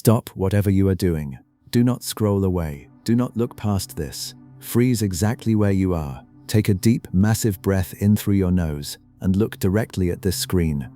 Stop whatever you are doing. Do not scroll away. Do not look past this. Freeze exactly where you are. Take a deep, massive breath in through your nose and look directly at this screen.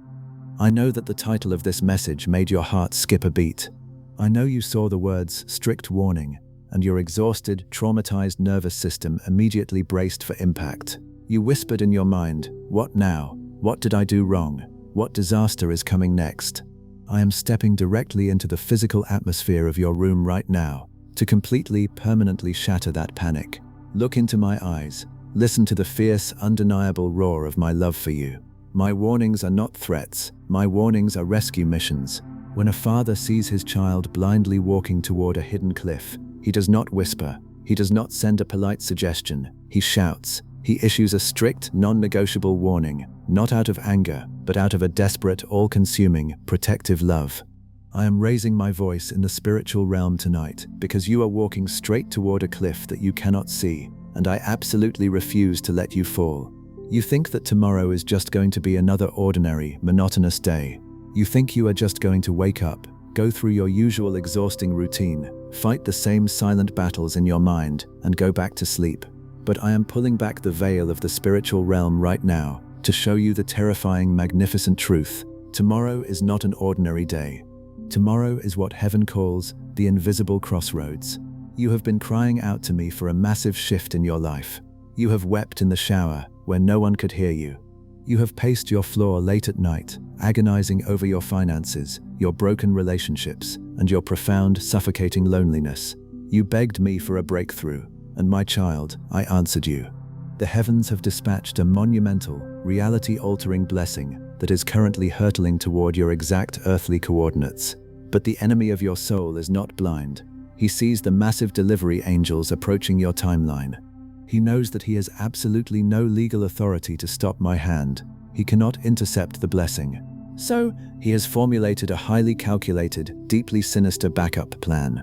I know that the title of this message made your heart skip a beat. I know you saw the words "strict warning" and your exhausted, traumatized nervous system immediately braced for impact. You whispered in your mind, "What now? What did I do wrong? What disaster is coming next?" I am stepping directly into the physical atmosphere of your room right now to completely, permanently shatter that panic. Look into my eyes. Listen to the fierce, undeniable roar of my love for you. My warnings are not threats. My warnings are rescue missions. When a father sees his child blindly walking toward a hidden cliff, he does not whisper. He does not send a polite suggestion. He shouts. He issues a strict, non-negotiable warning, not out of anger, but out of a desperate, all-consuming, protective love. I am raising my voice in the spiritual realm tonight because you are walking straight toward a cliff that you cannot see, and I absolutely refuse to let you fall. You think that tomorrow is just going to be another ordinary, monotonous day. You think you are just going to wake up, go through your usual exhausting routine, fight the same silent battles in your mind, and go back to sleep. But I am pulling back the veil of the spiritual realm right now to show you the terrifying, magnificent truth. Tomorrow is not an ordinary day. Tomorrow is what heaven calls the invisible crossroads. You have been crying out to me for a massive shift in your life. You have wept in the shower where no one could hear you. You have paced your floor late at night, agonizing over your finances, your broken relationships, and your profound, suffocating loneliness. You begged me for a breakthrough, and my child, I answered you. The heavens have dispatched a monumental, reality-altering blessing that is currently hurtling toward your exact earthly coordinates. But the enemy of your soul is not blind. He sees the massive delivery angels approaching your timeline. He knows that he has absolutely no legal authority to stop my hand. He cannot intercept the blessing. So, he has formulated a highly calculated, deeply sinister backup plan.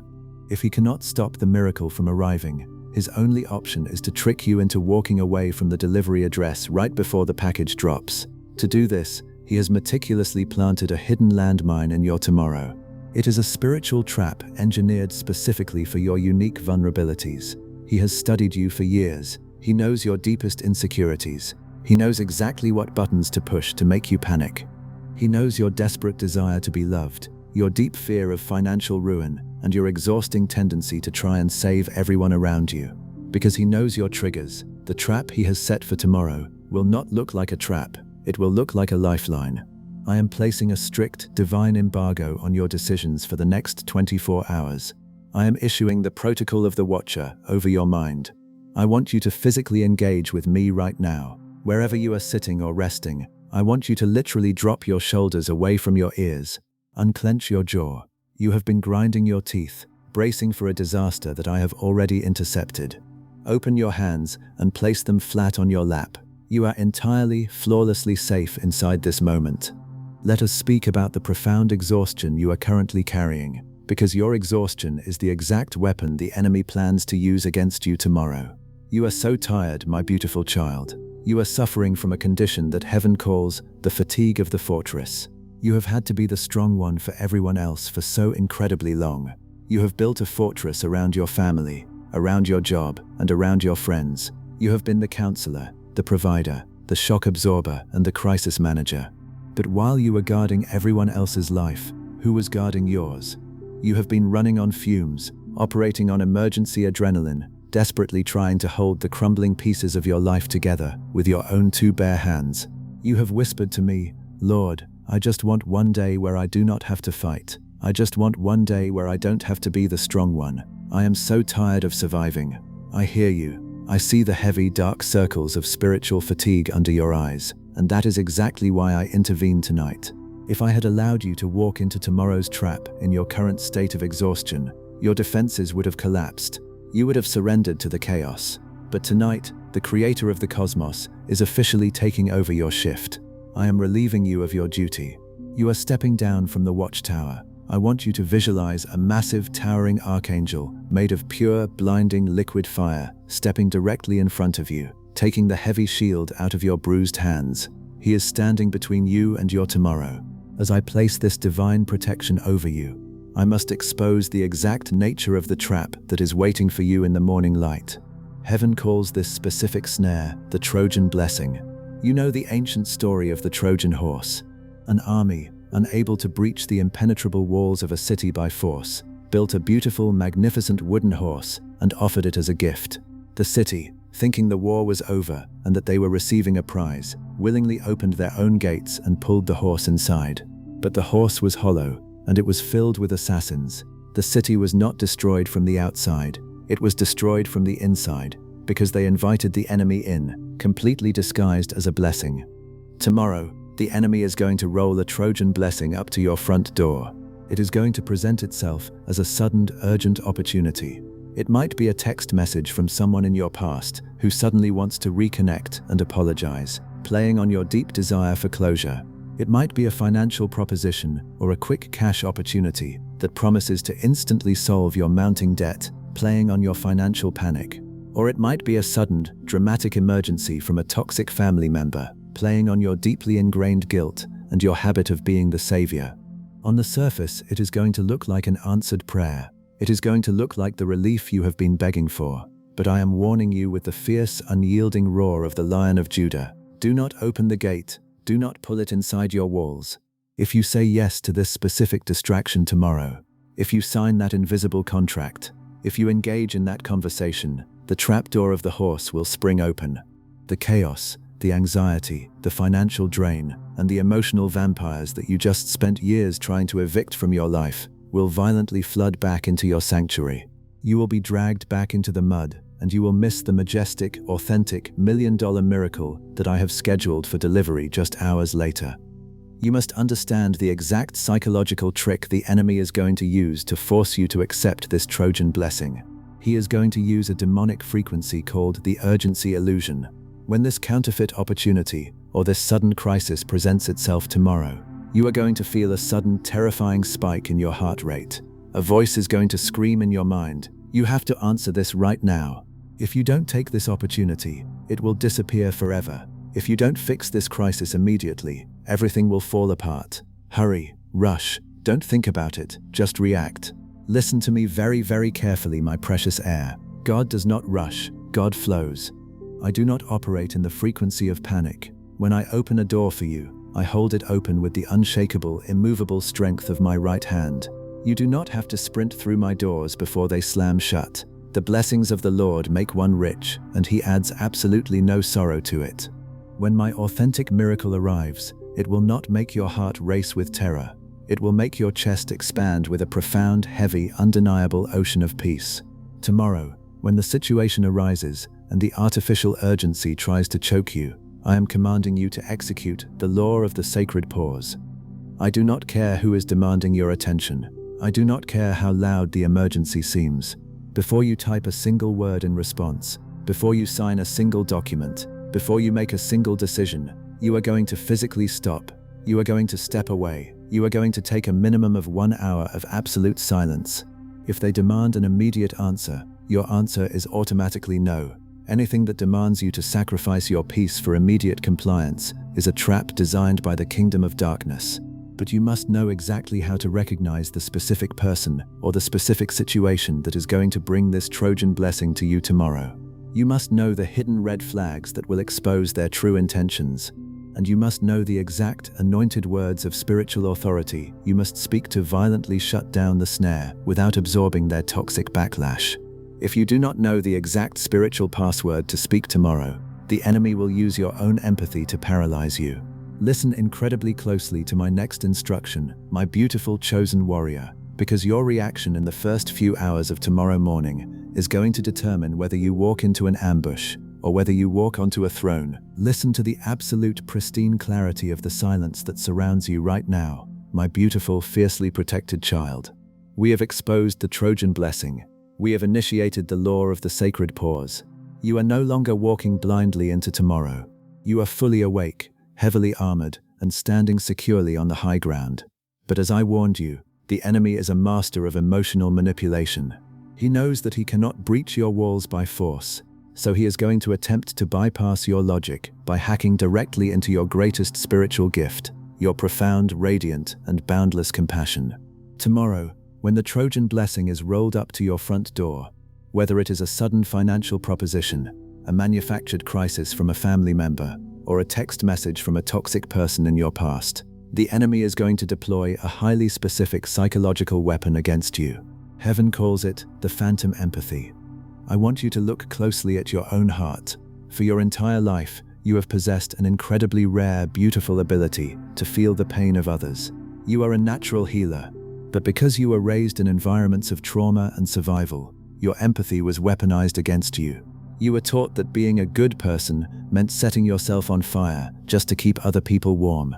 If he cannot stop the miracle from arriving, his only option is to trick you into walking away from the delivery address right before the package drops. To do this, he has meticulously planted a hidden landmine in your tomorrow. It is a spiritual trap engineered specifically for your unique vulnerabilities. He has studied you for years. He knows your deepest insecurities. He knows exactly what buttons to push to make you panic. He knows your desperate desire to be loved, your deep fear of financial ruin, and your exhausting tendency to try and save everyone around you. Because he knows your triggers, the trap he has set for tomorrow will not look like a trap. It will look like a lifeline. I am placing a strict, divine embargo on your decisions for the next 24 hours. I am issuing the protocol of the Watcher over your mind. I want you to physically engage with me right now. Wherever you are sitting or resting, I want you to literally drop your shoulders away from your ears. Unclench your jaw. You have been grinding your teeth, bracing for a disaster that I have already intercepted. Open your hands and place them flat on your lap. You are entirely, flawlessly safe inside this moment. Let us speak about the profound exhaustion you are currently carrying, because your exhaustion is the exact weapon the enemy plans to use against you tomorrow. You are so tired, my beautiful child. You are suffering from a condition that heaven calls the fatigue of the fortress. You have had to be the strong one for everyone else for so incredibly long. You have built a fortress around your family, around your job, and around your friends. You have been the counselor, the provider, the shock absorber, and the crisis manager. But while you were guarding everyone else's life, who was guarding yours? You have been running on fumes, operating on emergency adrenaline, desperately trying to hold the crumbling pieces of your life together with your own two bare hands. You have whispered to me, "Lord, I just want one day where I do not have to fight. I just want one day where I don't have to be the strong one. I am so tired of surviving." I hear you. I see the heavy, dark circles of spiritual fatigue under your eyes, and that is exactly why I intervened tonight. If I had allowed you to walk into tomorrow's trap in your current state of exhaustion, your defenses would have collapsed. You would have surrendered to the chaos. But tonight, the creator of the cosmos is officially taking over your shift. I am relieving you of your duty. You are stepping down from the watchtower. I want you to visualize a massive, towering archangel made of pure, blinding liquid fire stepping directly in front of you, taking the heavy shield out of your bruised hands. He is standing between you and your tomorrow. As I place this divine protection over you, I must expose the exact nature of the trap that is waiting for you in the morning light. Heaven calls this specific snare the Trojan Blessing. You know the ancient story of the Trojan horse. An army, unable to breach the impenetrable walls of a city by force, built a beautiful, magnificent wooden horse and offered it as a gift. The city, thinking the war was over and that they were receiving a prize, willingly opened their own gates and pulled the horse inside. But the horse was hollow, and it was filled with assassins. The city was not destroyed from the outside, it was destroyed from the inside, because they invited the enemy in, completely disguised as a blessing. Tomorrow, the enemy is going to roll a Trojan blessing up to your front door. It is going to present itself as a sudden, urgent opportunity. It might be a text message from someone in your past who suddenly wants to reconnect and apologize, playing on your deep desire for closure. It might be a financial proposition or a quick cash opportunity that promises to instantly solve your mounting debt, playing on your financial panic. Or it might be a sudden, dramatic emergency from a toxic family member, playing on your deeply ingrained guilt and your habit of being the savior. On the surface, it is going to look like an answered prayer. It is going to look like the relief you have been begging for. But I am warning you with the fierce, unyielding roar of the Lion of Judah. Do not open the gate. Do not pull it inside your walls. If you say yes to this specific distraction tomorrow, if you sign that invisible contract, if you engage in that conversation, the trapdoor of the horse will spring open. The chaos, the anxiety, the financial drain, and the emotional vampires that you just spent years trying to evict from your life will violently flood back into your sanctuary. You will be dragged back into the mud, and you will miss the majestic, authentic, million-dollar miracle that I have scheduled for delivery just hours later. You must understand the exact psychological trick the enemy is going to use to force you to accept this Trojan blessing. He is going to use a demonic frequency called the urgency illusion. When this counterfeit opportunity or this sudden crisis presents itself tomorrow, you are going to feel a sudden, terrifying spike in your heart rate. A voice is going to scream in your mind, "You have to answer this right now. If you don't take this opportunity, it will disappear forever. If you don't fix this crisis immediately, everything will fall apart. Hurry, rush, don't think about it, just react." Listen to me very, very carefully, my precious heir. God does not rush, God flows. I do not operate in the frequency of panic. When I open a door for you, I hold it open with the unshakable, immovable strength of my right hand. You do not have to sprint through my doors before they slam shut. The blessings of the Lord make one rich, and He adds absolutely no sorrow to it. When my authentic miracle arrives, it will not make your heart race with terror. It will make your chest expand with a profound, heavy, undeniable ocean of peace. Tomorrow, when the situation arises and the artificial urgency tries to choke you, I am commanding you to execute the law of the sacred pause. I do not care who is demanding your attention. I do not care how loud the emergency seems. Before you type a single word in response, before you sign a single document, before you make a single decision, you are going to physically stop. You are going to step away. You are going to take a minimum of 1 hour of absolute silence. If they demand an immediate answer, your answer is automatically no. Anything that demands you to sacrifice your peace for immediate compliance is a trap designed by the kingdom of darkness. But you must know exactly how to recognize the specific person or the specific situation that is going to bring this Trojan blessing to you tomorrow. You must know the hidden red flags that will expose their true intentions. And you must know the exact anointed words of spiritual authority you must speak to violently shut down the snare without absorbing their toxic backlash. If you do not know the exact spiritual password to speak tomorrow, the enemy will use your own empathy to paralyze you. Listen incredibly closely to my next instruction, my beautiful chosen warrior, because your reaction in the first few hours of tomorrow morning is going to determine whether you walk into an ambush or whether you walk onto a throne. Listen to the absolute pristine clarity of the silence that surrounds you right now, my beautiful, fiercely protected child. We have exposed the Trojan blessing. We have initiated the law of the sacred pause. You are no longer walking blindly into tomorrow. You are fully awake, heavily armored, and standing securely on the high ground. But as I warned you, the enemy is a master of emotional manipulation. He knows that he cannot breach your walls by force, so he is going to attempt to bypass your logic by hacking directly into your greatest spiritual gift, your profound, radiant, and boundless compassion. Tomorrow, When the Trojan Blessing is rolled up to your front door, whether it is a sudden financial proposition, a manufactured crisis from a family member, or a text message from a toxic person in your past, the enemy is going to deploy a highly specific psychological weapon against you. Heaven calls it the phantom empathy. I want you to look closely at your own heart. For your entire life, you have possessed an incredibly rare, beautiful ability to feel the pain of others. You are a natural healer, but because you were raised in environments of trauma and survival, your empathy was weaponized against you. You were taught that being a good person meant setting yourself on fire just to keep other people warm.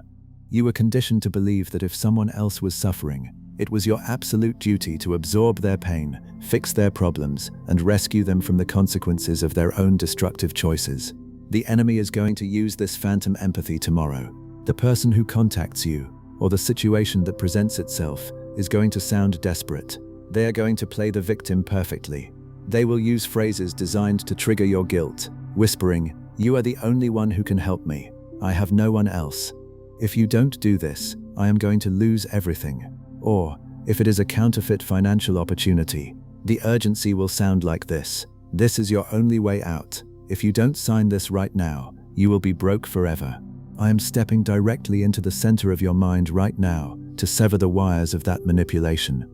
You were conditioned to believe that if someone else was suffering, it was your absolute duty to absorb their pain, fix their problems, and rescue them from the consequences of their own destructive choices. The enemy is going to use this phantom empathy tomorrow. The person who contacts you, or the situation that presents itself, is going to sound desperate. They are going to play the victim perfectly. They will use phrases designed to trigger your guilt, whispering, "You are the only one who can help me. I have no one else. If you don't do this, I am going to lose everything." Or, if it is a counterfeit financial opportunity, the urgency will sound like this: "This is your only way out. If you don't sign this right now, you will be broke forever." I am stepping directly into the center of your mind right now to sever the wires of that manipulation.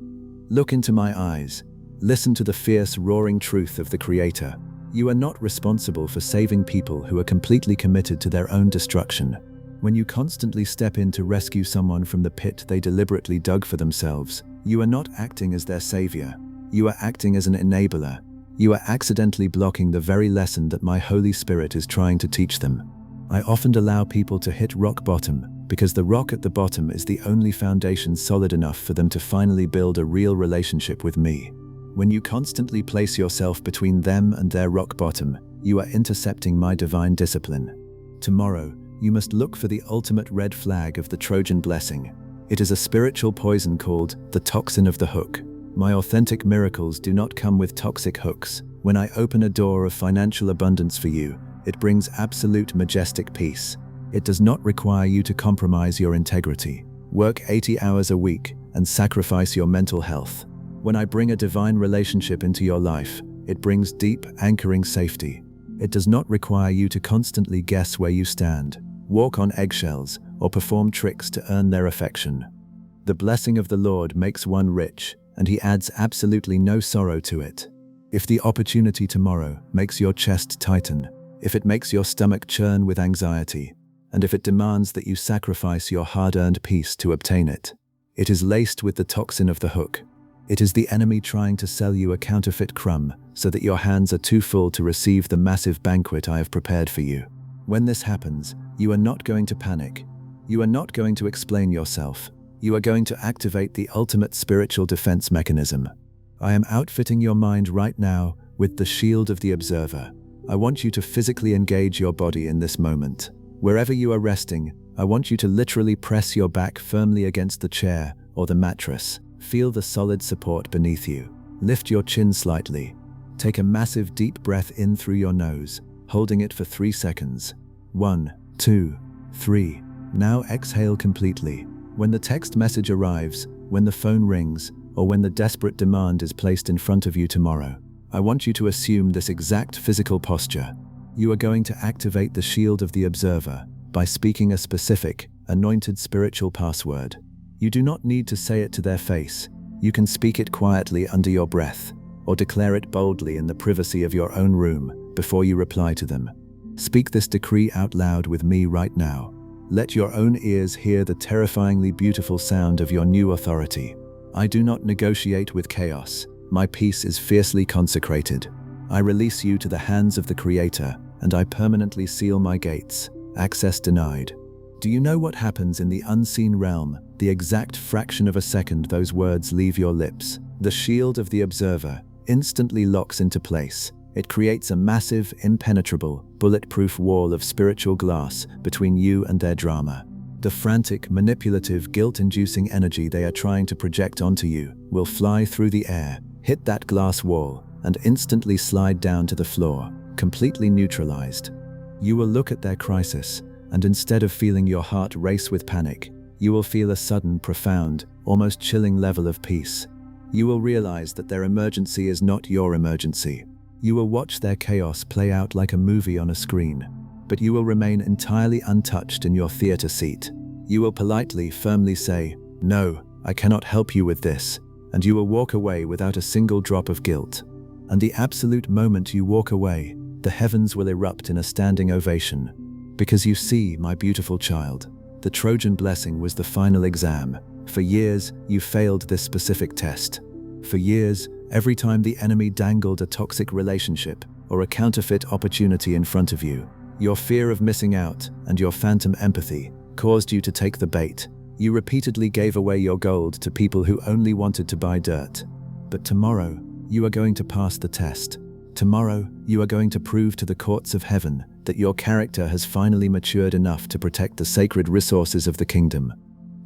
Look into my eyes. Listen to the fierce, roaring truth of the Creator. You are not responsible for saving people who are completely committed to their own destruction. When you constantly step in to rescue someone from the pit they deliberately dug for themselves, you are not acting as their savior. You are acting as an enabler. You are accidentally blocking the very lesson that my Holy Spirit is trying to teach them. I often allow people to hit rock bottom because the rock at the bottom is the only foundation solid enough for them to finally build a real relationship with me. When you constantly place yourself between them and their rock bottom, you are intercepting my divine discipline. Tomorrow, you must look for the ultimate red flag of the Trojan Blessing. It is a spiritual poison called the toxin of the hook. My authentic miracles do not come with toxic hooks. When I open a door of financial abundance for you, it brings absolute majestic peace. It does not require you to compromise your integrity, work 80 hours a week, and sacrifice your mental health. When I bring a divine relationship into your life, it brings deep, anchoring safety. It does not require you to constantly guess where you stand, walk on eggshells, or perform tricks to earn their affection. The blessing of the Lord makes one rich, and He adds absolutely no sorrow to it. If the opportunity tomorrow makes your chest tighten, if it makes your stomach churn with anxiety, and if it demands that you sacrifice your hard-earned peace to obtain it, it is laced with the toxin of the hook. It is the enemy trying to sell you a counterfeit crumb so that your hands are too full to receive the massive banquet I have prepared for you. When this happens, you are not going to panic. You are not going to explain yourself. You are going to activate the ultimate spiritual defense mechanism. I am outfitting your mind right now with the shield of the observer. I want you to physically engage your body in this moment. Wherever you are resting, I want you to literally press your back firmly against the chair or the mattress. Feel the solid support beneath you. Lift your chin slightly. Take a massive deep breath in through your nose, holding it for 3 seconds. 1, 2, 3. Now exhale completely. When the text message arrives, when the phone rings, or when the desperate demand is placed in front of you tomorrow, I want you to assume this exact physical posture. You are going to activate the shield of the observer by speaking a specific, anointed spiritual password. You do not need to say it to their face. You can speak it quietly under your breath, or declare it boldly in the privacy of your own room before you reply to them. Speak this decree out loud with me right now. Let your own ears hear the terrifyingly beautiful sound of your new authority. I do not negotiate with chaos. My peace is fiercely consecrated. I release you to the hands of the Creator, and I permanently seal my gates. Access denied. Do you know what happens in the unseen realm, the exact fraction of a second those words leave your lips? The shield of the observer instantly locks into place. It creates a massive, impenetrable, bulletproof wall of spiritual glass between you and their drama. The frantic, manipulative, guilt-inducing energy they are trying to project onto you will fly through the air, hit that glass wall, and instantly slide down to the floor, completely neutralized. You will look at their crisis, and instead of feeling your heart race with panic, you will feel a sudden, profound, almost chilling level of peace. You will realize that their emergency is not your emergency. You will watch their chaos play out like a movie on a screen, but you will remain entirely untouched in your theater seat. You will politely, firmly say, "No, I cannot help you with this," and you will walk away without a single drop of guilt. And the absolute moment you walk away, the heavens will erupt in a standing ovation. Because you see, my beautiful child, the Trojan Blessing was the final exam. For years, you failed this specific test. For years, every time the enemy dangled a toxic relationship or a counterfeit opportunity in front of you, your fear of missing out and your phantom empathy caused you to take the bait. You repeatedly gave away your gold to people who only wanted to buy dirt. But tomorrow, you are going to pass the test. Tomorrow, you are going to prove to the courts of heaven that your character has finally matured enough to protect the sacred resources of the kingdom.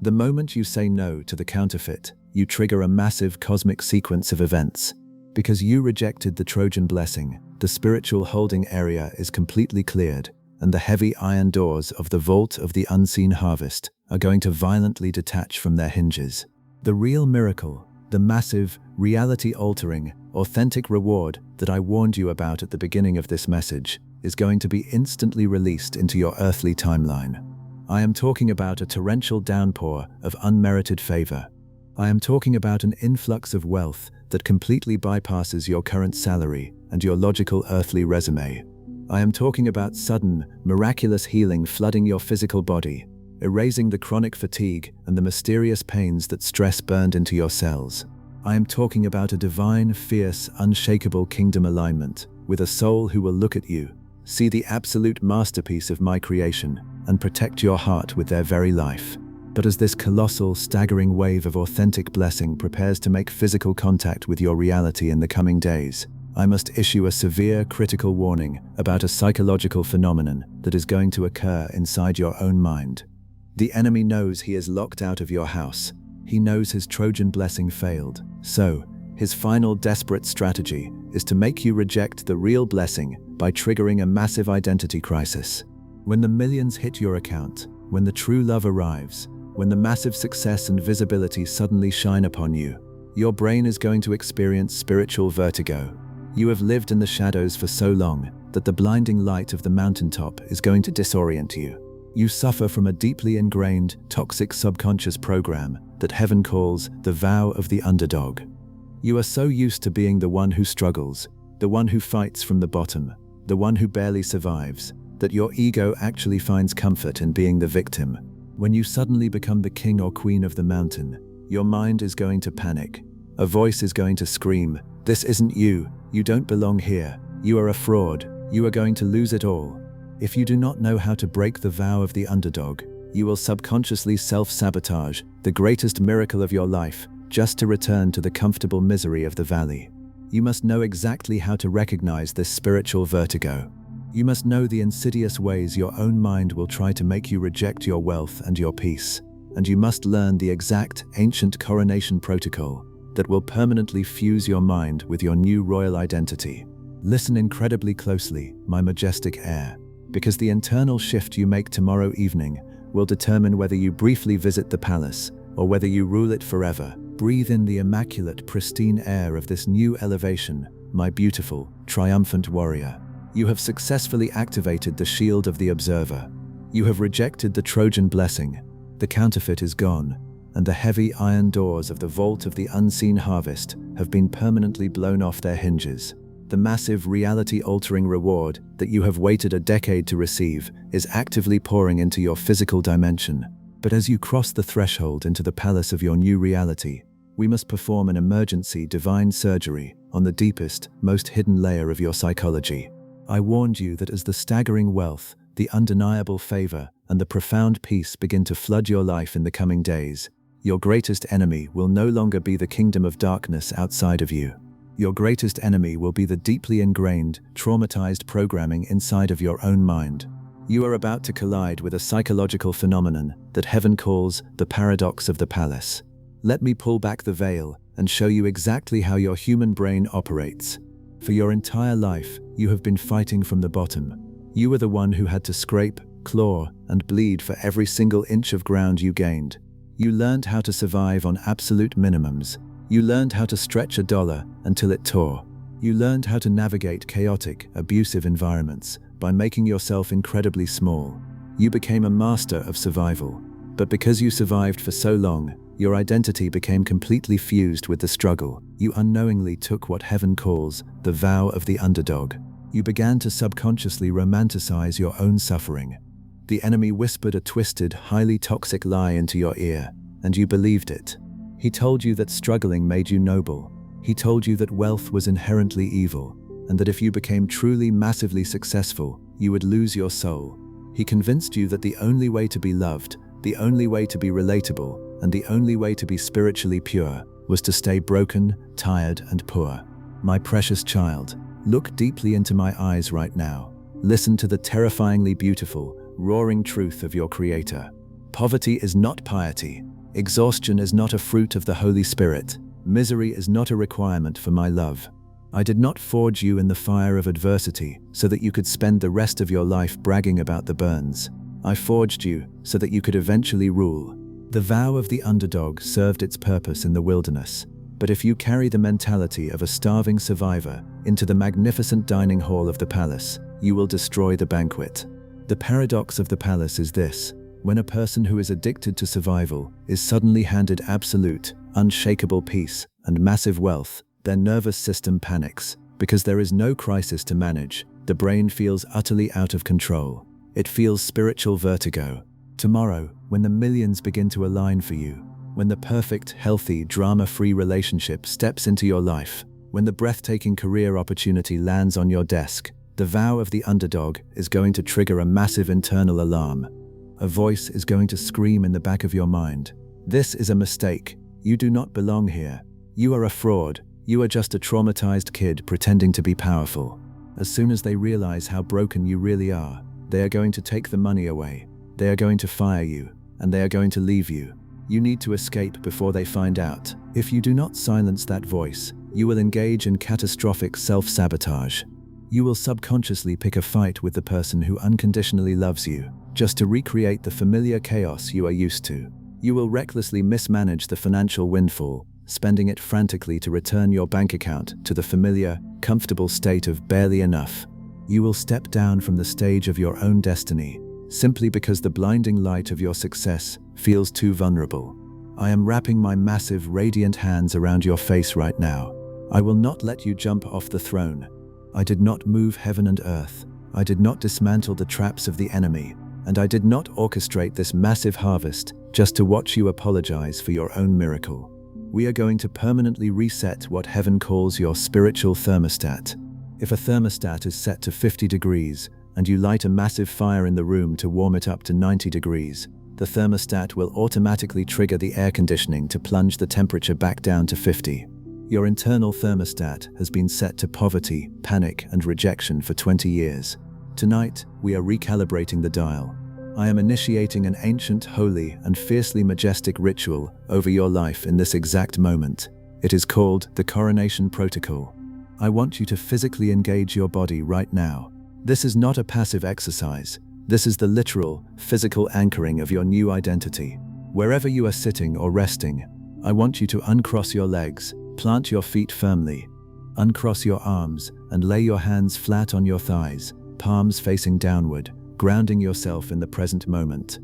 The moment you say no to the counterfeit, you trigger a massive cosmic sequence of events. Because you rejected the Trojan Blessing, the spiritual holding area is completely cleared, and the heavy iron doors of the vault of the unseen harvest are going to violently detach from their hinges. The real miracle, the massive, reality-altering, authentic reward that I warned you about at the beginning of this message, is going to be instantly released into your earthly timeline. I am talking about a torrential downpour of unmerited favor. I am talking about an influx of wealth that completely bypasses your current salary and your logical earthly resume. I am talking about sudden, miraculous healing flooding your physical body, erasing the chronic fatigue and the mysterious pains that stress burned into your cells. I am talking about a divine, fierce, unshakable kingdom alignment with a soul who will look at you, see the absolute masterpiece of my creation, and protect your heart with their very life. But as this colossal, staggering wave of authentic blessing prepares to make physical contact with your reality in the coming days, I must issue a severe, critical warning about a psychological phenomenon that is going to occur inside your own mind. The enemy knows he is locked out of your house. He knows his Trojan Blessing failed. So, his final desperate strategy is to make you reject the real blessing by triggering a massive identity crisis. When the millions hit your account, when the true love arrives, when the massive success and visibility suddenly shine upon you, your brain is going to experience spiritual vertigo. You have lived in the shadows for so long that the blinding light of the mountaintop is going to disorient you. You suffer from a deeply ingrained, toxic subconscious program that heaven calls the vow of the underdog. You are so used to being the one who struggles, the one who fights from the bottom, the one who barely survives, that your ego actually finds comfort in being the victim. When you suddenly become the king or queen of the mountain, your mind is going to panic. A voice is going to scream, "This isn't you, you don't belong here, you are a fraud, you are going to lose it all." If you do not know how to break the vow of the underdog, you will subconsciously self-sabotage the greatest miracle of your life just to return to the comfortable misery of the valley. You must know exactly how to recognize this spiritual vertigo. You must know the insidious ways your own mind will try to make you reject your wealth and your peace. And you must learn the exact ancient coronation protocol that will permanently fuse your mind with your new royal identity. Listen incredibly closely, my majestic heir, because the internal shift you make tomorrow evening will determine whether you briefly visit the palace or whether you rule it forever. Breathe in the immaculate, pristine air of this new elevation, my beautiful, triumphant warrior. You have successfully activated the shield of the observer. You have rejected the Trojan Blessing. The counterfeit is gone, and the heavy iron doors of the vault of the unseen harvest have been permanently blown off their hinges. The massive reality-altering reward that you have waited a decade to receive is actively pouring into your physical dimension. But as you cross the threshold into the palace of your new reality, we must perform an emergency divine surgery on the deepest, most hidden layer of your psychology. I warned you that as the staggering wealth, the undeniable favor, and the profound peace begin to flood your life in the coming days, your greatest enemy will no longer be the kingdom of darkness outside of you. Your greatest enemy will be the deeply ingrained, traumatized programming inside of your own mind. You are about to collide with a psychological phenomenon that heaven calls the paradox of the palace. Let me pull back the veil and show you exactly how your human brain operates. For your entire life, you have been fighting from the bottom. You were the one who had to scrape, claw, and bleed for every single inch of ground you gained. You learned how to survive on absolute minimums. You learned how to stretch a dollar until it tore. You learned how to navigate chaotic, abusive environments by making yourself incredibly small. You became a master of survival. But because you survived for so long, your identity became completely fused with the struggle. You unknowingly took what heaven calls the vow of the underdog. You began to subconsciously romanticize your own suffering. The enemy whispered a twisted, highly toxic lie into your ear, and you believed it. He told you that struggling made you noble. He told you that wealth was inherently evil, and that if you became truly massively successful, you would lose your soul. He convinced you that the only way to be loved, the only way to be relatable, and the only way to be spiritually pure was to stay broken, tired, and poor. My precious child, look deeply into my eyes right now. Listen to the terrifyingly beautiful, roaring truth of your Creator. Poverty is not piety. Exhaustion is not a fruit of the Holy Spirit. Misery is not a requirement for my love. I did not forge you in the fire of adversity so that you could spend the rest of your life bragging about the burns. I forged you so that you could eventually rule. The vow of the underdog served its purpose in the wilderness, but if you carry the mentality of a starving survivor into the magnificent dining hall of the palace, you will destroy the banquet. The paradox of the palace is this: when a person who is addicted to survival is suddenly handed absolute, unshakable peace and massive wealth, their nervous system panics. Because there is no crisis to manage, the brain feels utterly out of control. It feels spiritual vertigo. Tomorrow, when the millions begin to align for you, when the perfect, healthy, drama-free relationship steps into your life, when the breathtaking career opportunity lands on your desk, the vow of the underdog is going to trigger a massive internal alarm. A voice is going to scream in the back of your mind. This is a mistake. You do not belong here. You are a fraud. You are just a traumatized kid pretending to be powerful. As soon as they realize how broken you really are, they are going to take the money away. They are going to fire you, and they are going to leave you. You need to escape before they find out. If you do not silence that voice, you will engage in catastrophic self-sabotage. You will subconsciously pick a fight with the person who unconditionally loves you, just to recreate the familiar chaos you are used to. You will recklessly mismanage the financial windfall, spending it frantically to return your bank account to the familiar, comfortable state of barely enough. You will step down from the stage of your own destiny, simply because the blinding light of your success feels too vulnerable. I am wrapping my massive, radiant hands around your face right now. I will not let you jump off the throne. I did not move heaven and earth. I did not dismantle the traps of the enemy, and I did not orchestrate this massive harvest just to watch you apologize for your own miracle. We are going to permanently reset what heaven calls your spiritual thermostat. If a thermostat is set to 50 degrees and you light a massive fire in the room to warm it up to 90 degrees, the thermostat will automatically trigger the air conditioning to plunge the temperature back down to 50. Your internal thermostat has been set to poverty, panic, and rejection for 20 years. Tonight, we are recalibrating the dial. I am initiating an ancient, holy, and fiercely majestic ritual over your life in this exact moment. It is called the Coronation Protocol. I want you to physically engage your body right now. This is not a passive exercise. This is the literal, physical anchoring of your new identity. Wherever you are sitting or resting, I want you to uncross your legs, plant your feet firmly, uncross your arms, and lay your hands flat on your thighs, palms facing downward, grounding yourself in the present moment.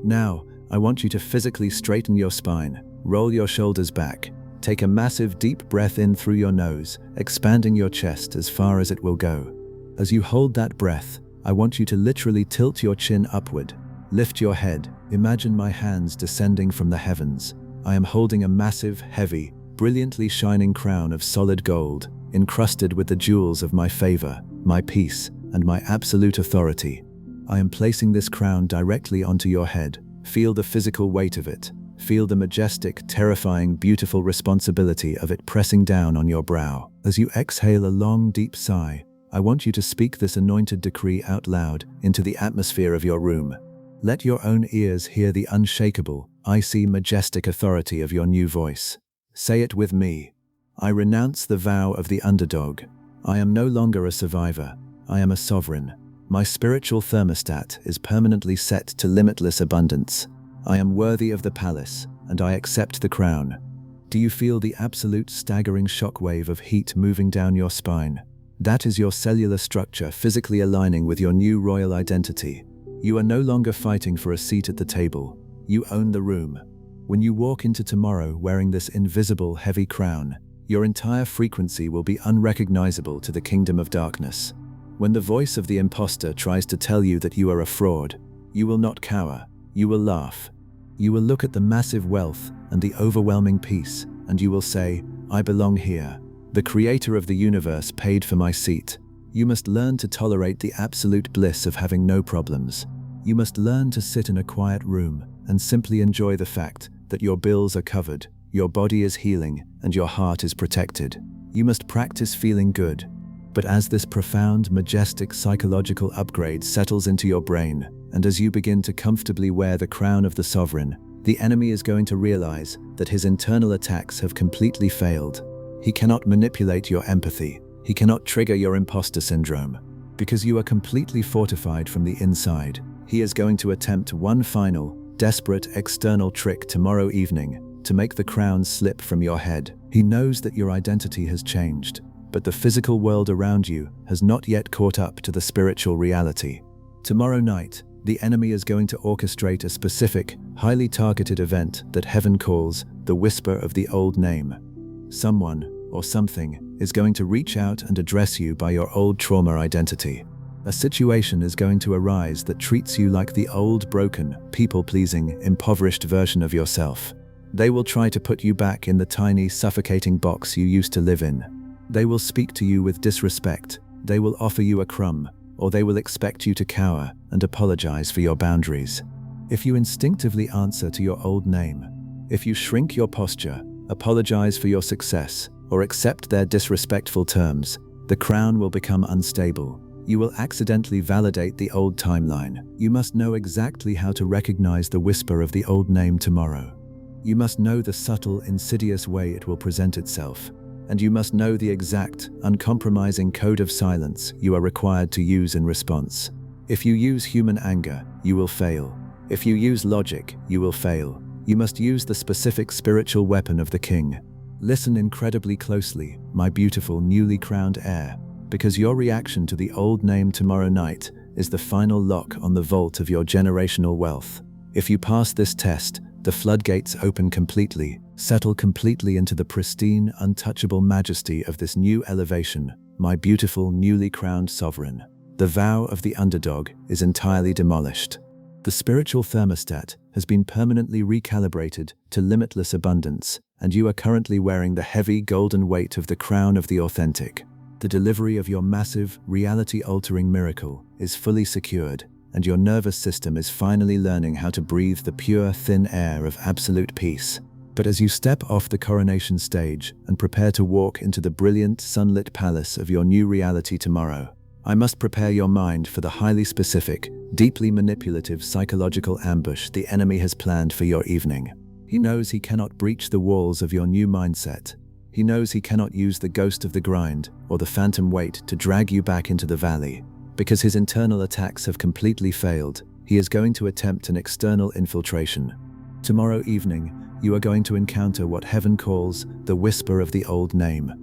Now, I want you to physically straighten your spine, roll your shoulders back, take a massive deep breath in through your nose, expanding your chest as far as it will go. As you hold that breath, I want you to literally tilt your chin upward. Lift your head. Imagine my hands descending from the heavens. I am holding a massive, heavy, brilliantly shining crown of solid gold, encrusted with the jewels of my favor, my peace, and my absolute authority. I am placing this crown directly onto your head. Feel the physical weight of it. Feel the majestic, terrifying, beautiful responsibility of it pressing down on your brow. As you exhale a long, deep sigh, I want you to speak this anointed decree out loud into the atmosphere of your room. Let your own ears hear the unshakable, icy, majestic authority of your new voice. Say it with me. I renounce the vow of the underdog. I am no longer a survivor. I am a sovereign. My spiritual thermostat is permanently set to limitless abundance. I am worthy of the palace, and I accept the crown. Do you feel the absolute staggering shockwave of heat moving down your spine? That is your cellular structure physically aligning with your new royal identity. You are no longer fighting for a seat at the table. You own the room. When you walk into tomorrow wearing this invisible, heavy crown, your entire frequency will be unrecognizable to the kingdom of darkness. When the voice of the imposter tries to tell you that you are a fraud, you will not cower. You will laugh. You will look at the massive wealth and the overwhelming peace, and you will say, "I belong here. The creator of the universe paid for my seat." You must learn to tolerate the absolute bliss of having no problems. You must learn to sit in a quiet room and simply enjoy the fact that your bills are covered, your body is healing, and your heart is protected. You must practice feeling good. But as this profound, majestic psychological upgrade settles into your brain, and as you begin to comfortably wear the crown of the sovereign, the enemy is going to realize that his internal attacks have completely failed. He cannot manipulate your empathy. He cannot trigger your imposter syndrome. Because you are completely fortified from the inside, he is going to attempt one final, desperate external trick tomorrow evening to make the crown slip from your head. He knows that your identity has changed, but the physical world around you has not yet caught up to the spiritual reality. Tomorrow night, the enemy is going to orchestrate a specific, highly targeted event that heaven calls the whisper of the old name. Someone, or something, is going to reach out and address you by your old trauma identity. A situation is going to arise that treats you like the old, broken, people-pleasing, impoverished version of yourself. They will try to put you back in the tiny, suffocating box you used to live in. They will speak to you with disrespect. They will offer you a crumb, or they will expect you to cower and apologize for your boundaries. If you instinctively answer to your old name, if you shrink your posture, apologize for your success, or accept their disrespectful terms, the crown will become unstable. You will accidentally validate the old timeline. You must know exactly how to recognize the whisper of the old name tomorrow. You must know the subtle, insidious way it will present itself. And you must know the exact, uncompromising code of silence you are required to use in response. If you use human anger, you will fail. If you use logic, you will fail. You must use the specific spiritual weapon of the king. Listen incredibly closely, my beautiful newly crowned heir, because your reaction to the old name tomorrow night is the final lock on the vault of your generational wealth. If you pass this test, the floodgates open completely, settle completely into the pristine, untouchable majesty of this new elevation, my beautiful newly crowned sovereign. The vow of the underdog is entirely demolished. The spiritual thermostat has been permanently recalibrated to limitless abundance, and you are currently wearing the heavy golden weight of the crown of the authentic. The delivery of your massive, reality-altering miracle is fully secured, and your nervous system is finally learning how to breathe the pure, thin air of absolute peace. But as you step off the coronation stage and prepare to walk into the brilliant, sunlit palace of your new reality tomorrow, I must prepare your mind for the highly specific, deeply manipulative psychological ambush the enemy has planned for your evening. He knows he cannot breach the walls of your new mindset. He knows he cannot use the ghost of the grind or the phantom weight to drag you back into the valley. Because his internal attacks have completely failed, he is going to attempt an external infiltration. Tomorrow evening, you are going to encounter what heaven calls the whisper of the old name.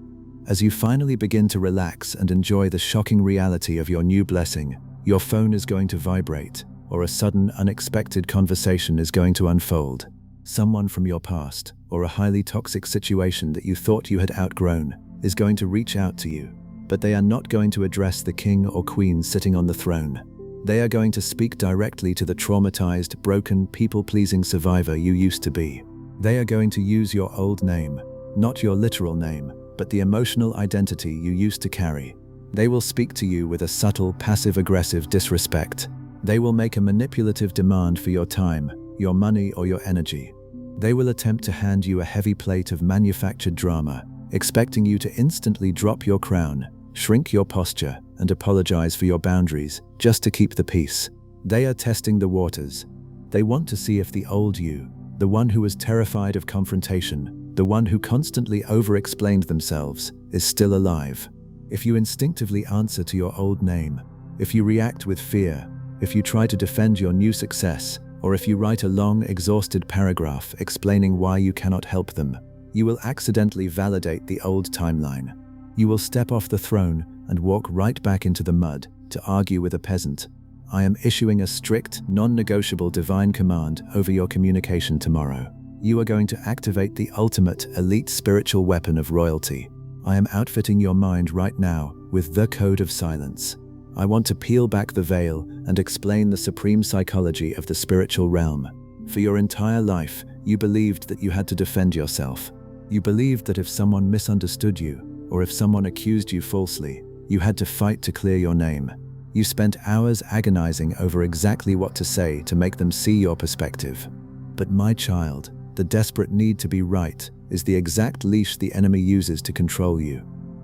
As you finally begin to relax and enjoy the shocking reality of your new blessing, your phone is going to vibrate, or a sudden, unexpected conversation is going to unfold. Someone from your past, or a highly toxic situation that you thought you had outgrown, is going to reach out to you. But they are not going to address the king or queen sitting on the throne. They are going to speak directly to the traumatized, broken, people-pleasing survivor you used to be. They are going to use your old name, not your literal name, but the emotional identity you used to carry. They will speak to you with a subtle, passive-aggressive disrespect. They will make a manipulative demand for your time, your money, or your energy. They will attempt to hand you a heavy plate of manufactured drama, expecting you to instantly drop your crown, shrink your posture, and apologize for your boundaries just to keep the peace. They are testing the waters. They want to see if the old you, the one who was terrified of confrontation, the one who constantly over-explained themselves, is still alive. If you instinctively answer to your old name, if you react with fear, if you try to defend your new success, or if you write a long, exhausted paragraph explaining why you cannot help them, You will accidentally validate the old timeline. You will step off the throne and walk right back into the mud to argue with a peasant. I am issuing a strict, non-negotiable divine command over your communication tomorrow. You are going to activate the ultimate, elite spiritual weapon of royalty. I am outfitting your mind right now with the code of silence. I want to peel back the veil and explain the supreme psychology of the spiritual realm. For your entire life, you believed that you had to defend yourself. You believed that if someone misunderstood you, or if someone accused you falsely, you had to fight to clear your name. You spent hours agonizing over exactly what to say to make them see your perspective. But my child, the desperate need to be right is the exact leash the enemy uses to control you.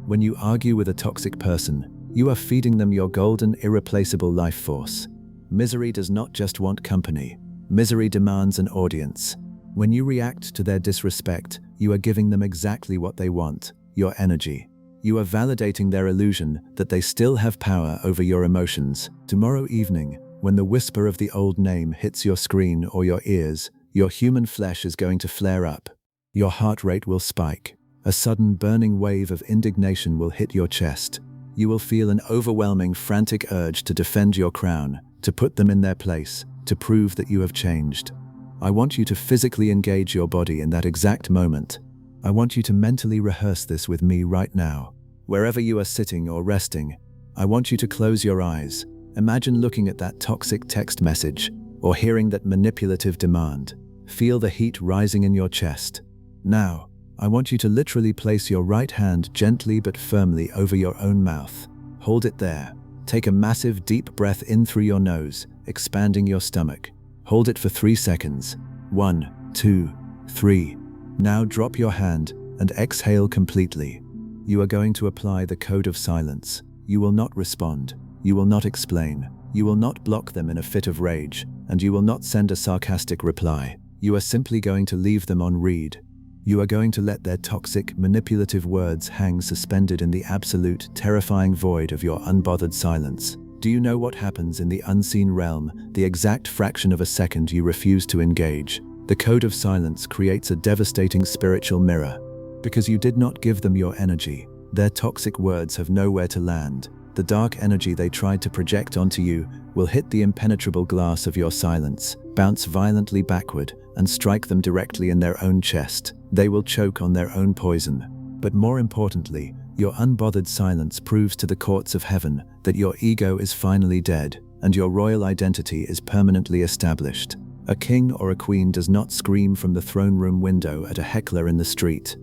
When you argue with a toxic person, you are feeding them your golden, irreplaceable life force. Misery does not just want company. Misery demands an audience. When you react to their disrespect, you are giving them exactly what they want, your energy. You are validating their illusion that they still have power over your emotions. Tomorrow evening, when the whisper of the old name hits your screen or your ears, your human flesh is going to flare up. Your heart rate will spike. A sudden burning wave of indignation will hit your chest. You will feel an overwhelming, frantic urge to defend your crown, to put them in their place, to prove that you have changed. I want you to physically engage your body in that exact moment. I want you to mentally rehearse this with me right now. Wherever you are sitting or resting, I want you to close your eyes. Imagine looking at that toxic text message or hearing that manipulative demand. Feel the heat rising in your chest. Now, I want you to literally place your right hand gently but firmly over your own mouth. Hold it there. Take a massive deep breath in through your nose, expanding your stomach. Hold it for 3 seconds. 1, 2, 3. Now drop your hand and exhale completely. You are going to apply the code of silence. You will not respond. You will not explain. You will not block them in a fit of rage, and you will not send a sarcastic reply. You are simply going to leave them on read. You are going to let their toxic, manipulative words hang suspended in the absolute, terrifying void of your unbothered silence. Do you know what happens in the unseen realm, the exact fraction of a second you refuse to engage? The code of silence creates a devastating spiritual mirror. Because you did not give them your energy, their toxic words have nowhere to land. The dark energy they tried to project onto you will hit the impenetrable glass of your silence, bounce violently backward, and strike them directly in their own chest. They will choke on their own poison. But more importantly, your unbothered silence proves to the courts of heaven that your ego is finally dead and your royal identity is permanently established. A king or a queen does not scream from the throne room window at a heckler in the street.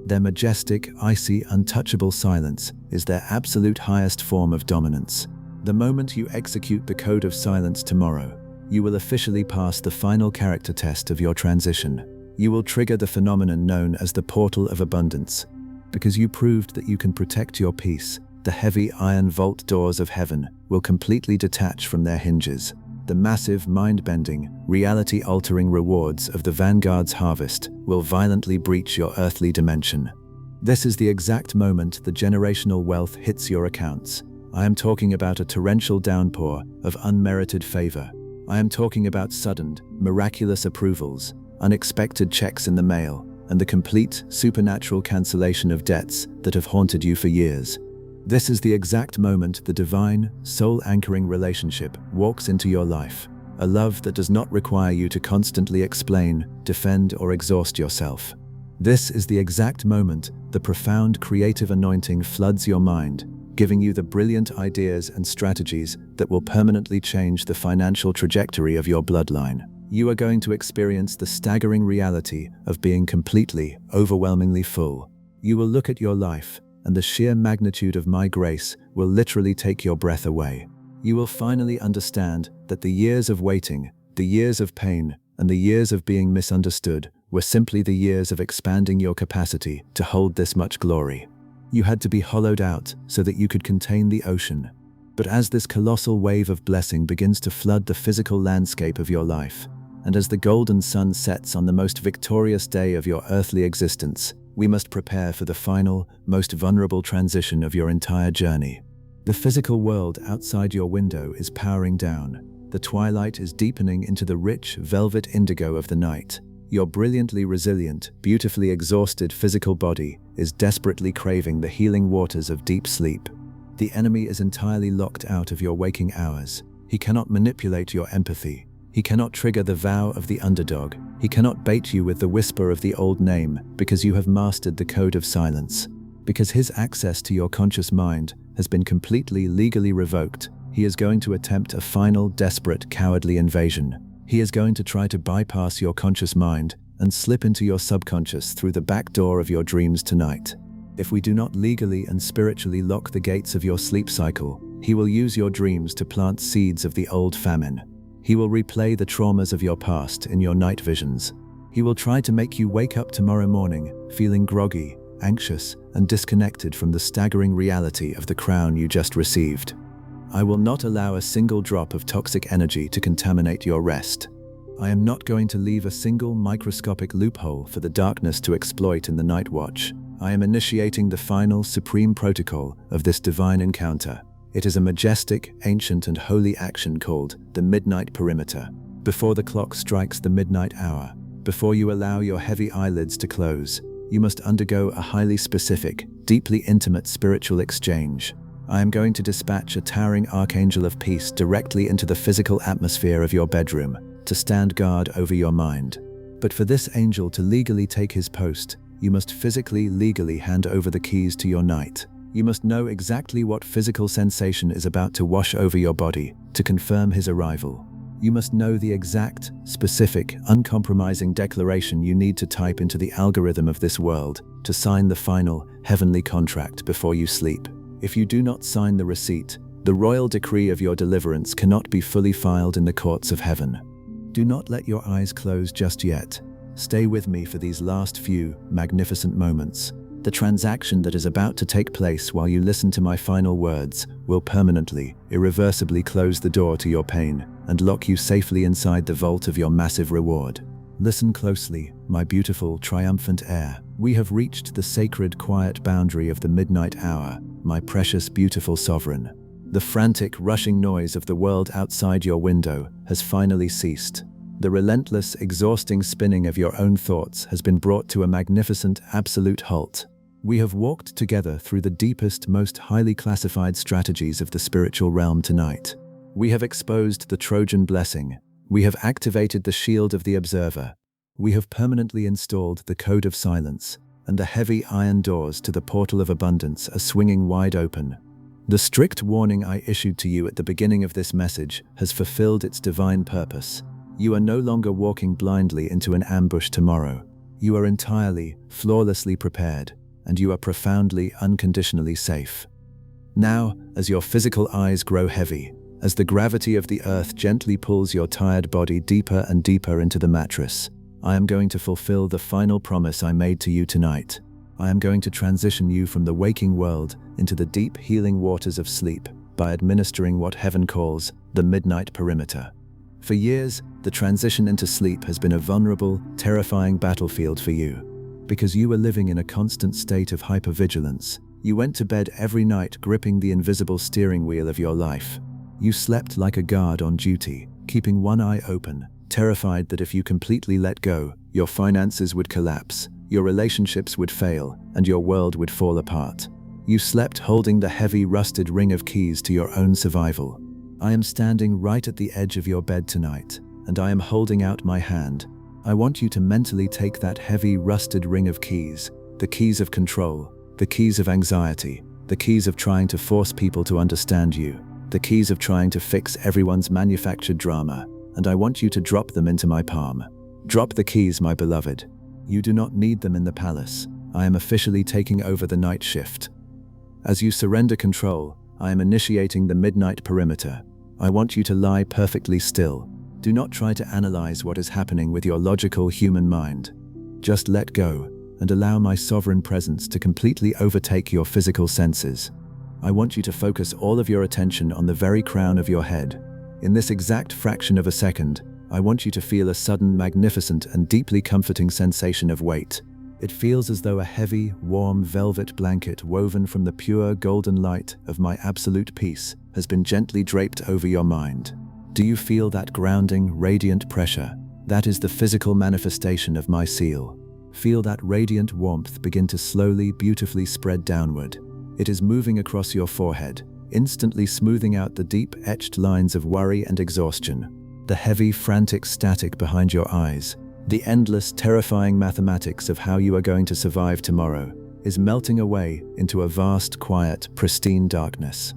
Their majestic, icy, untouchable silence is their absolute highest form of dominance. The moment you execute the code of silence tomorrow, you will officially pass the final character test of your transition. You will trigger the phenomenon known as the portal of abundance. Because you proved that you can protect your peace, the heavy iron vault doors of heaven will completely detach from their hinges. The massive, mind-bending, reality-altering rewards of the Vanguard's harvest will violently breach your earthly dimension. This is the exact moment the generational wealth hits your accounts. I am talking about a torrential downpour of unmerited favor. I am talking about sudden, miraculous approvals, unexpected checks in the mail, and the complete, supernatural cancellation of debts that have haunted you for years. This is the exact moment the divine, soul-anchoring relationship walks into your life. A love that does not require you to constantly explain, defend, or exhaust yourself. This is the exact moment the profound creative anointing floods your mind, giving you the brilliant ideas and strategies that will permanently change the financial trajectory of your bloodline. You are going to experience the staggering reality of being completely, overwhelmingly full. You will look at your life, and the sheer magnitude of my grace will literally take your breath away. You will finally understand that the years of waiting, the years of pain, and the years of being misunderstood were simply the years of expanding your capacity to hold this much glory. You had to be hollowed out so that you could contain the ocean. But as this colossal wave of blessing begins to flood the physical landscape of your life, and as the golden sun sets on the most victorious day of your earthly existence, we must prepare for the final, most vulnerable transition of your entire journey. The physical world outside your window is powering down. The twilight is deepening into the rich, velvet indigo of the night. Your brilliantly resilient, beautifully exhausted physical body is desperately craving the healing waters of deep sleep. The enemy is entirely locked out of your waking hours. He cannot manipulate your empathy. He cannot trigger the vow of the underdog. He cannot bait you with the whisper of the old name because you have mastered the code of silence. Because his access to your conscious mind has been completely legally revoked, he is going to attempt a final, desperate, cowardly invasion. He is going to try to bypass your conscious mind and slip into your subconscious through the back door of your dreams tonight. If we do not legally and spiritually lock the gates of your sleep cycle, he will use your dreams to plant seeds of the old famine. He will replay the traumas of your past in your night visions. He will try to make you wake up tomorrow morning feeling groggy, anxious, and disconnected from the staggering reality of the crown you just received. I will not allow a single drop of toxic energy to contaminate your rest. I am not going to leave a single microscopic loophole for the darkness to exploit in the night watch. I am initiating the final, supreme protocol of this divine encounter. It is a majestic, ancient, and holy action called the Midnight Perimeter. Before the clock strikes the midnight hour, before you allow your heavy eyelids to close, you must undergo a highly specific, deeply intimate spiritual exchange. I am going to dispatch a towering archangel of peace directly into the physical atmosphere of your bedroom to stand guard over your mind. But for this angel to legally take his post, you must physically, legally hand over the keys to your night. You must know exactly what physical sensation is about to wash over your body to confirm his arrival. You must know the exact, specific, uncompromising declaration you need to type into the algorithm of this world to sign the final, heavenly contract before you sleep. If you do not sign the receipt, the royal decree of your deliverance cannot be fully filed in the courts of heaven. Do not let your eyes close just yet. Stay with me for these last few magnificent moments. The transaction that is about to take place while you listen to my final words will permanently, irreversibly close the door to your pain and lock you safely inside the vault of your massive reward. Listen closely, my beautiful, triumphant heir. We have reached the sacred, quiet boundary of the midnight hour, my precious, beautiful sovereign. The frantic, rushing noise of the world outside your window has finally ceased. The relentless, exhausting spinning of your own thoughts has been brought to a magnificent, absolute halt. We have walked together through the deepest, most highly classified strategies of the spiritual realm tonight. We have exposed the Trojan Blessing. We have activated the shield of the observer. We have permanently installed the code of silence, and the heavy iron doors to the portal of abundance are swinging wide open. The strict warning I issued to you at the beginning of this message has fulfilled its divine purpose. You are no longer walking blindly into an ambush tomorrow. You are entirely, flawlessly prepared, and you are profoundly, unconditionally safe. Now, as your physical eyes grow heavy, as the gravity of the earth gently pulls your tired body deeper and deeper into the mattress, I am going to fulfill the final promise I made to you tonight. I am going to transition you from the waking world into the deep, healing waters of sleep by administering what heaven calls the Midnight Perimeter. For years, the transition into sleep has been a vulnerable, terrifying battlefield for you. Because you were living in a constant state of hypervigilance, you went to bed every night gripping the invisible steering wheel of your life. You slept like a guard on duty, keeping one eye open, terrified that if you completely let go, your finances would collapse, your relationships would fail, and your world would fall apart. You slept holding the heavy, rusted ring of keys to your own survival. I am standing right at the edge of your bed tonight, and I am holding out my hand. I want you to mentally take that heavy, rusted ring of keys, the keys of control, the keys of anxiety, the keys of trying to force people to understand you, the keys of trying to fix everyone's manufactured drama, and I want you to drop them into my palm. Drop the keys, my beloved. You do not need them in the palace. I am officially taking over the night shift. As you surrender control, I am initiating the Midnight Perimeter. I want you to lie perfectly still. Do not try to analyze what is happening with your logical human mind. Just let go and allow my sovereign presence to completely overtake your physical senses. I want you to focus all of your attention on the very crown of your head. In this exact fraction of a second, I want you to feel a sudden, magnificent, and deeply comforting sensation of weight. It feels as though a heavy, warm velvet blanket woven from the pure golden light of my absolute peace has been gently draped over your mind. Do you feel that grounding, radiant pressure? That is the physical manifestation of my seal. Feel that radiant warmth begin to slowly, beautifully spread downward. It is moving across your forehead, instantly smoothing out the deep, etched lines of worry and exhaustion. The heavy, frantic static behind your eyes, the endless, terrifying mathematics of how you are going to survive tomorrow, is melting away into a vast, quiet, pristine darkness.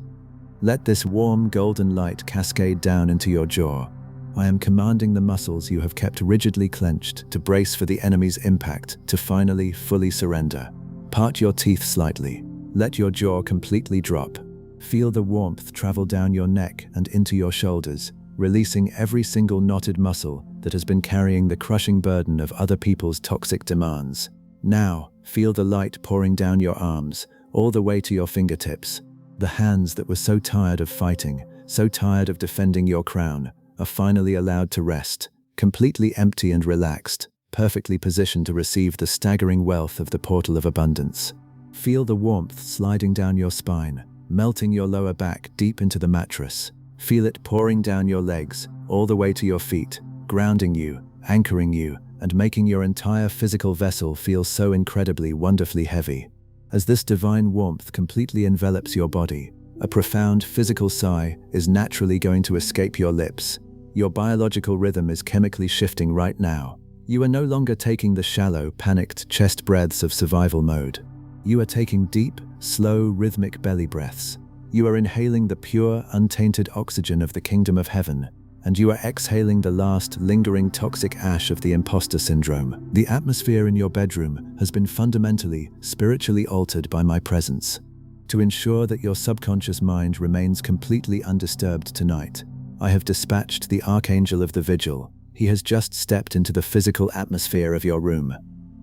Let this warm, golden light cascade down into your jaw. I am commanding the muscles you have kept rigidly clenched to brace for the enemy's impact, to finally, fully surrender. Part your teeth slightly. Let your jaw completely drop. Feel the warmth travel down your neck and into your shoulders, releasing every single knotted muscle that has been carrying the crushing burden of other people's toxic demands. Now, feel the light pouring down your arms, all the way to your fingertips. The hands that were so tired of fighting, so tired of defending your crown, are finally allowed to rest, completely empty and relaxed, perfectly positioned to receive the staggering wealth of the portal of abundance. Feel the warmth sliding down your spine, melting your lower back deep into the mattress. Feel it pouring down your legs, all the way to your feet, grounding you, anchoring you, and making your entire physical vessel feel so incredibly, wonderfully heavy. As this divine warmth completely envelops your body, a profound physical sigh is naturally going to escape your lips. Your biological rhythm is chemically shifting right now. You are no longer taking the shallow, panicked chest breaths of survival mode. You are taking deep, slow, rhythmic belly breaths. You are inhaling the pure, untainted oxygen of the kingdom of heaven, and you are exhaling the last, lingering toxic ash of the imposter syndrome. The atmosphere in your bedroom has been fundamentally, spiritually altered by my presence. To ensure that your subconscious mind remains completely undisturbed tonight, I have dispatched the Archangel of the Vigil. He has just stepped into the physical atmosphere of your room.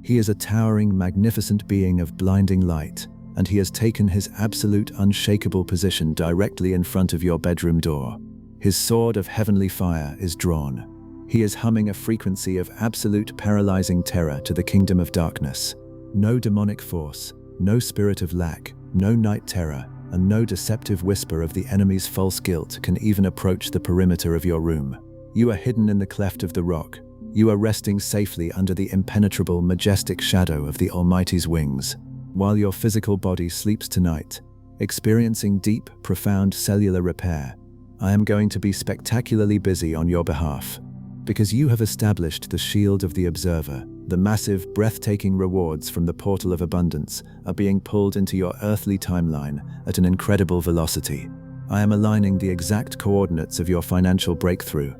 He is a towering, magnificent being of blinding light, and he has taken his absolute, unshakable position directly in front of your bedroom door. His sword of heavenly fire is drawn. He is humming a frequency of absolute, paralyzing terror to the kingdom of darkness. No demonic force, no spirit of lack, no night terror, and no deceptive whisper of the enemy's false guilt can even approach the perimeter of your room. You are hidden in the cleft of the rock. You are resting safely under the impenetrable, majestic shadow of the Almighty's wings. While your physical body sleeps tonight, experiencing deep, profound cellular repair, I am going to be spectacularly busy on your behalf. Because you have established the shield of the observer, the massive, breathtaking rewards from the portal of abundance are being pulled into your earthly timeline at an incredible velocity. I am aligning the exact coordinates of your financial breakthrough.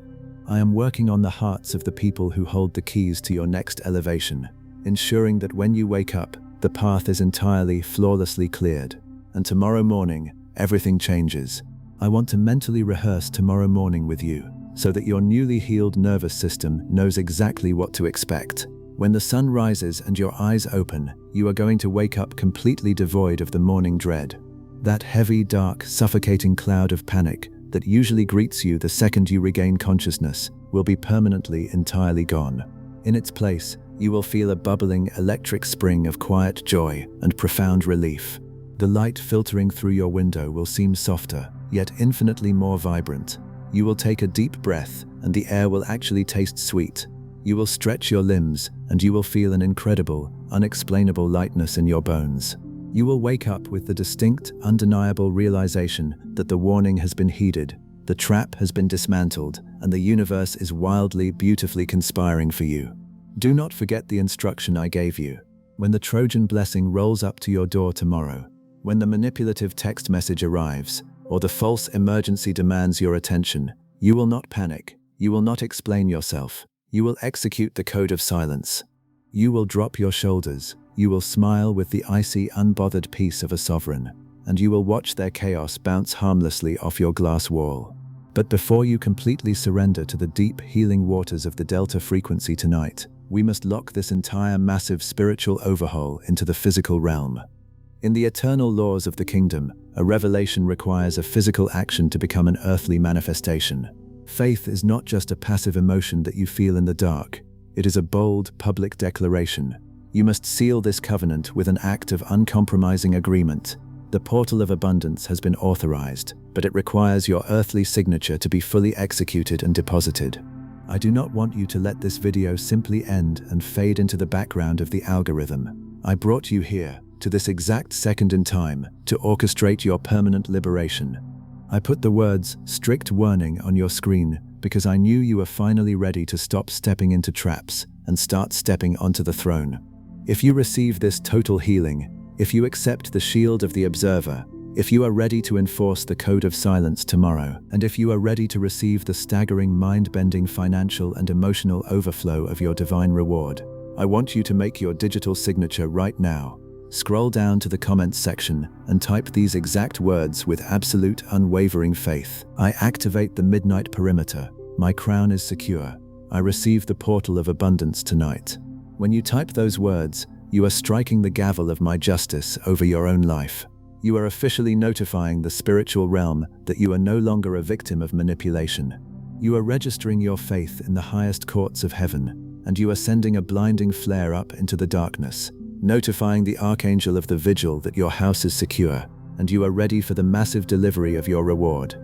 I am working on the hearts of the people who hold the keys to your next elevation, ensuring that when you wake up, the path is entirely, flawlessly cleared. And tomorrow morning, everything changes. I want to mentally rehearse tomorrow morning with you, so that your newly healed nervous system knows exactly what to expect. When the sun rises and your eyes open, you are going to wake up completely devoid of the morning dread. That heavy, dark, suffocating cloud of panic that usually greets you the second you regain consciousness will be permanently, entirely gone. In its place, you will feel a bubbling, electric spring of quiet joy and profound relief. The light filtering through your window will seem softer, yet infinitely more vibrant. You will take a deep breath, and the air will actually taste sweet. You will stretch your limbs, and you will feel an incredible, unexplainable lightness in your bones. You will wake up with the distinct, undeniable realization that the warning has been heeded, the trap has been dismantled, and the universe is wildly, beautifully conspiring for you. Do not forget the instruction I gave you. When the Trojan Blessing rolls up to your door tomorrow, when the manipulative text message arrives, or the false emergency demands your attention, you will not panic. You will not explain yourself. You will execute the code of silence. You will drop your shoulders. You will smile with the icy, unbothered peace of a sovereign, and you will watch their chaos bounce harmlessly off your glass wall. But before you completely surrender to the deep, healing waters of the Delta frequency tonight, we must lock this entire massive spiritual overhaul into the physical realm. In the eternal laws of the kingdom, a revelation requires a physical action to become an earthly manifestation. Faith is not just a passive emotion that you feel in the dark. It is a bold, public declaration. You must seal this covenant with an act of uncompromising agreement. The portal of abundance has been authorized, but it requires your earthly signature to be fully executed and deposited. I do not want you to let this video simply end and fade into the background of the algorithm. I brought you here, to this exact second in time, to orchestrate your permanent liberation. I put the words "strict warning" on your screen because I knew you were finally ready to stop stepping into traps and start stepping onto the throne. If you receive this total healing, if you accept the shield of the observer, if you are ready to enforce the code of silence tomorrow, and if you are ready to receive the staggering, mind-bending financial and emotional overflow of your divine reward, I want you to make your digital signature right now. Scroll down to the comments section and type these exact words with absolute, unwavering faith. I activate the midnight perimeter. My crown is secure. I receive the portal of abundance tonight. When you type those words, you are striking the gavel of my justice over your own life. You are officially notifying the spiritual realm that you are no longer a victim of manipulation. You are registering your faith in the highest courts of heaven, and you are sending a blinding flare up into the darkness, notifying the archangel of the vigil that your house is secure, and you are ready for the massive delivery of your reward.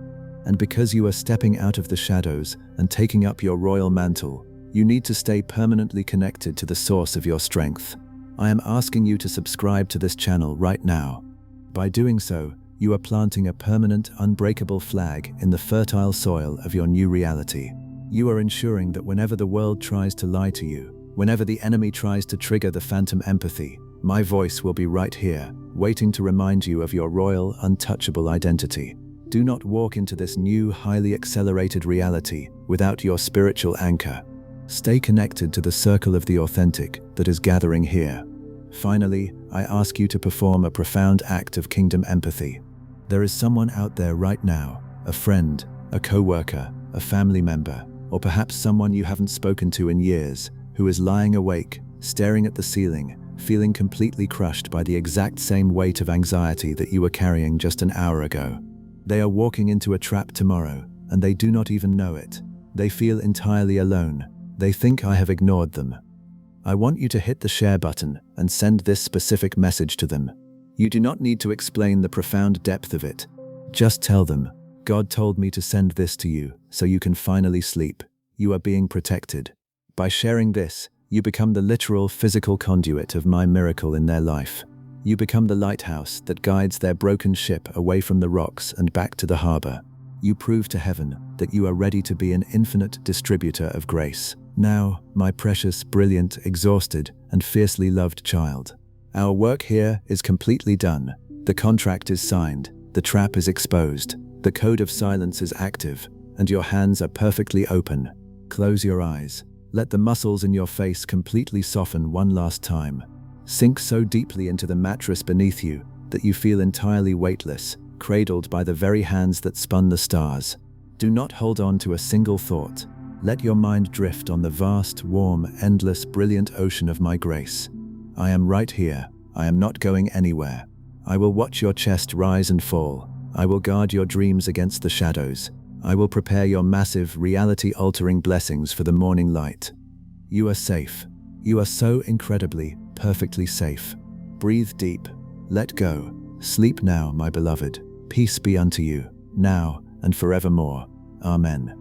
And because you are stepping out of the shadows and taking up your royal mantle, you need to stay permanently connected to the source of your strength. I am asking you to subscribe to this channel right now. By doing so, you are planting a permanent, unbreakable flag in the fertile soil of your new reality. You are ensuring that whenever the world tries to lie to you, whenever the enemy tries to trigger the phantom empathy, my voice will be right here, waiting to remind you of your royal, untouchable identity. Do not walk into this new, highly accelerated reality without your spiritual anchor. Stay connected to the circle of the authentic that is gathering here. Finally, I ask you to perform a profound act of kingdom empathy. There is someone out there right now, a friend, a co-worker, a family member, or perhaps someone you haven't spoken to in years, who is lying awake, staring at the ceiling, feeling completely crushed by the exact same weight of anxiety that you were carrying just an hour ago. They are walking into a trap tomorrow, and they do not even know it. They feel entirely alone. They think I have ignored them. I want you to hit the share button and send this specific message to them. You do not need to explain the profound depth of it. Just tell them, God told me to send this to you so you can finally sleep. You are being protected. By sharing this, you become the literal physical conduit of my miracle in their life. You become the lighthouse that guides their broken ship away from the rocks and back to the harbor. You prove to heaven that you are ready to be an infinite distributor of grace. Now, my precious, brilliant, exhausted, and fiercely loved child, our work here is completely done. The contract is signed, the trap is exposed, the code of silence is active, and your hands are perfectly open. Close your eyes. Let the muscles in your face completely soften one last time. Sink so deeply into the mattress beneath you that you feel entirely weightless, cradled by the very hands that spun the stars. Do not hold on to a single thought. Let your mind drift on the vast, warm, endless, brilliant ocean of my grace. I am right here. I am not going anywhere. I will watch your chest rise and fall. I will guard your dreams against the shadows. I will prepare your massive, reality-altering blessings for the morning light. You are safe. You are so incredibly, perfectly safe. Breathe deep. Let go. Sleep now, my beloved. Peace be unto you, now and forevermore. Amen.